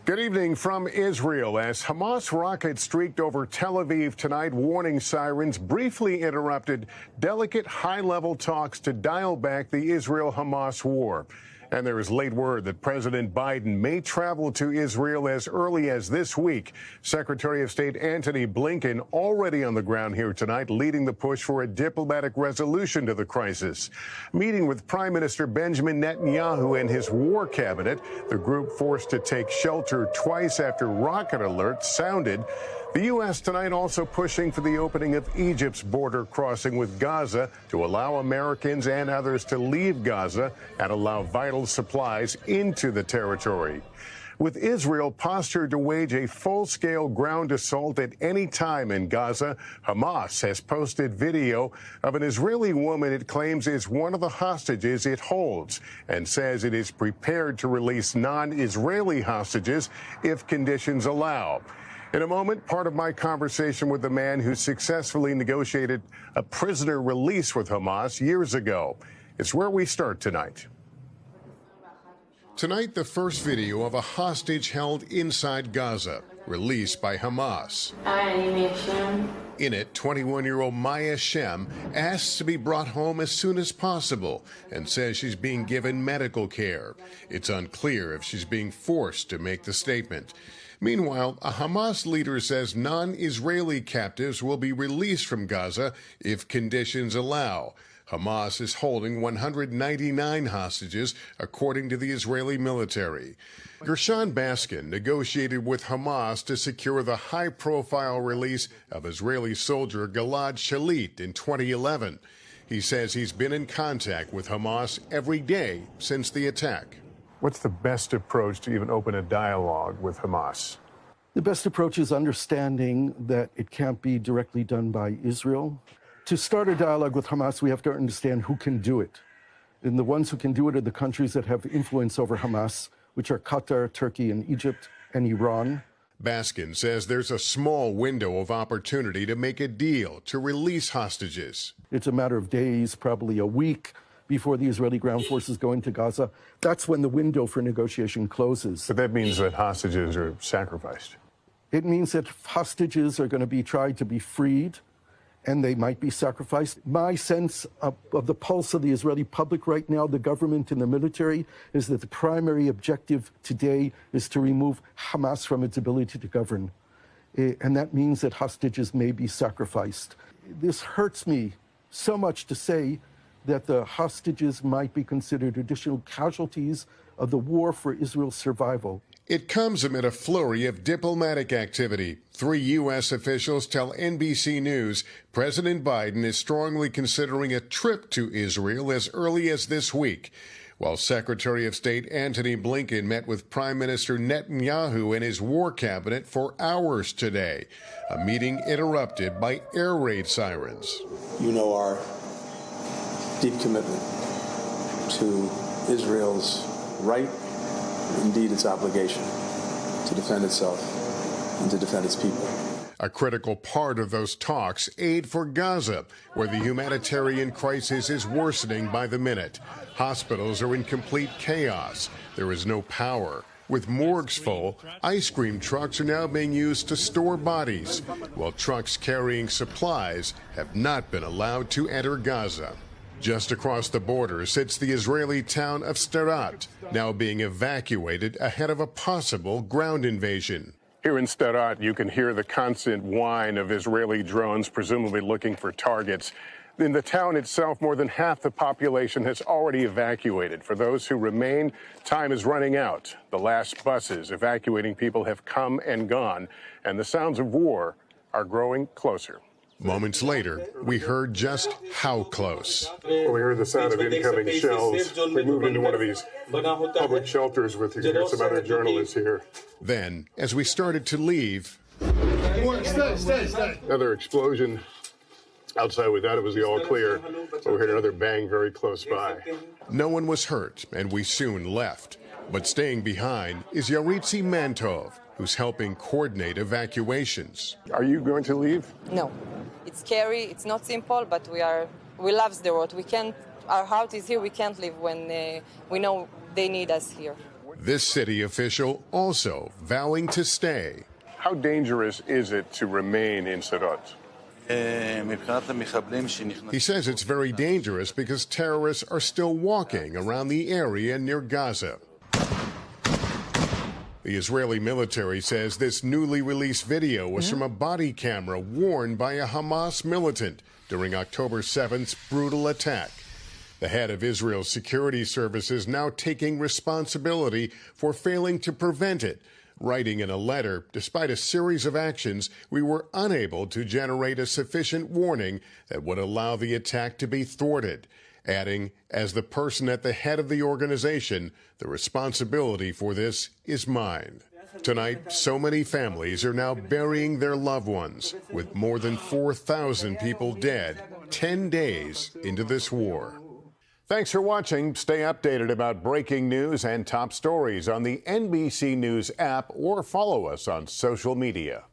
Good evening from Israel. As Hamas rockets streaked over Tel Aviv tonight, warning sirens briefly interrupted delicate high-level talks to dial back the Israel-Hamas war. And there is late word that President Biden may travel to Israel as early as this week. Secretary of State Antony Blinken already on the ground here tonight, leading the push for a diplomatic resolution to the crisis. Meeting with Prime Minister Benjamin Netanyahu and his war cabinet, the group forced to take shelter twice after rocket alerts sounded. The U.S. tonight also pushing for the opening of Egypt's border crossing with Gaza to allow Americans and others to leave Gaza and allow vital supplies into the territory. With Israel postured to wage a full-scale ground assault at any time in Gaza, Hamas has posted video of an Israeli woman it claims is one of the hostages it holds and says it is prepared to release non-Israeli hostages if conditions allow. In a moment, part of my conversation with the man who successfully negotiated a prisoner release with Hamas years ago. It's where we start tonight. Tonight, the first video of a hostage held inside Gaza, released by Hamas. In it, 21-year-old Maya Shem asks to be brought home as soon as possible and says she's being given medical care. It's unclear if she's being forced to make the statement. Meanwhile, a Hamas leader says non-Israeli captives will be released from Gaza if conditions allow. Hamas is holding 199 hostages, according to the Israeli military. Gershon Baskin negotiated with Hamas to secure the high-profile release of Israeli soldier Gilad Shalit in 2011. He says he's been in contact with Hamas every day since the attack. What's the best approach to even open a dialogue with Hamas? The best approach is understanding that it can't be directly done by Israel. To start a dialogue with Hamas, we have to understand who can do it. And the ones who can do it are the countries that have influence over Hamas, which are Qatar, Turkey, and Egypt, and Iran. Baskin says there's a small window of opportunity to make a deal to release hostages. It's a matter of days, probably a week, before the Israeli ground forces go into Gaza. That's when the window for negotiation closes. But that means that hostages are sacrificed. It means that hostages are going to be tried to be freed, and they might be sacrificed. My sense of the pulse of the Israeli public right now, the government and the military, is that the primary objective today is to remove Hamas from its ability to govern. And that means that hostages may be sacrificed. This hurts me so much to say that the hostages might be considered additional casualties of the war for Israel's survival. It comes amid a flurry of diplomatic activity. 3 U.S. officials tell NBC News President Biden is strongly considering a trip to Israel as early as this week, while Secretary of State Antony Blinken met with Prime Minister Netanyahu and his war cabinet for hours today, a meeting interrupted by air raid sirens. You know our deep commitment to Israel's right, indeed its obligation, to defend itself and to defend its people. A critical part of those talks, aid for Gaza, where the humanitarian crisis is worsening by the minute. Hospitals are in complete chaos. There is no power. With morgues full, ice cream trucks are now being used to store bodies, while trucks carrying supplies have not been allowed to enter Gaza. Just across the border sits the Israeli town of Sderot, now being evacuated ahead of a possible ground invasion. Here in Sderot, you can hear the constant whine of Israeli drones, presumably looking for targets. In the town itself, more than half the population has already evacuated. For those who remain, time is running out. The last buses evacuating people have come and gone, and the sounds of war are growing closer. Moments later, we heard just how close. Well, we heard the sound of incoming shells. We moved into one of these public shelters with some other journalists here. Then, as we started to leave, another explosion. Outside we thought it was the all clear, but we heard another bang very close by. No one was hurt, and we soon left. But staying behind is Yaritzi Mantov, who's helping coordinate evacuations. Are you going to leave? No. It's scary, it's not simple, but we love Sderot. Our heart is here, we can't leave when we know they need us here. This city official also vowing to stay. How dangerous is it to remain in Sderot? He says it's very dangerous because terrorists are still walking around the area near Gaza. The Israeli military says this newly released video was from a body camera worn by a Hamas militant during October 7th's brutal attack. The head of Israel's security services now taking responsibility for failing to prevent it, writing in a letter, despite a series of actions, we were unable to generate a sufficient warning that would allow the attack to be thwarted, adding, as the person at the head of the organization, the responsibility for this is mine. Tonight, so many families are now burying their loved ones, with more than 4,000 people dead 10 days into this war. Thanks for watching. Stay updated about breaking news and top stories on the NBC News app or follow us on social media.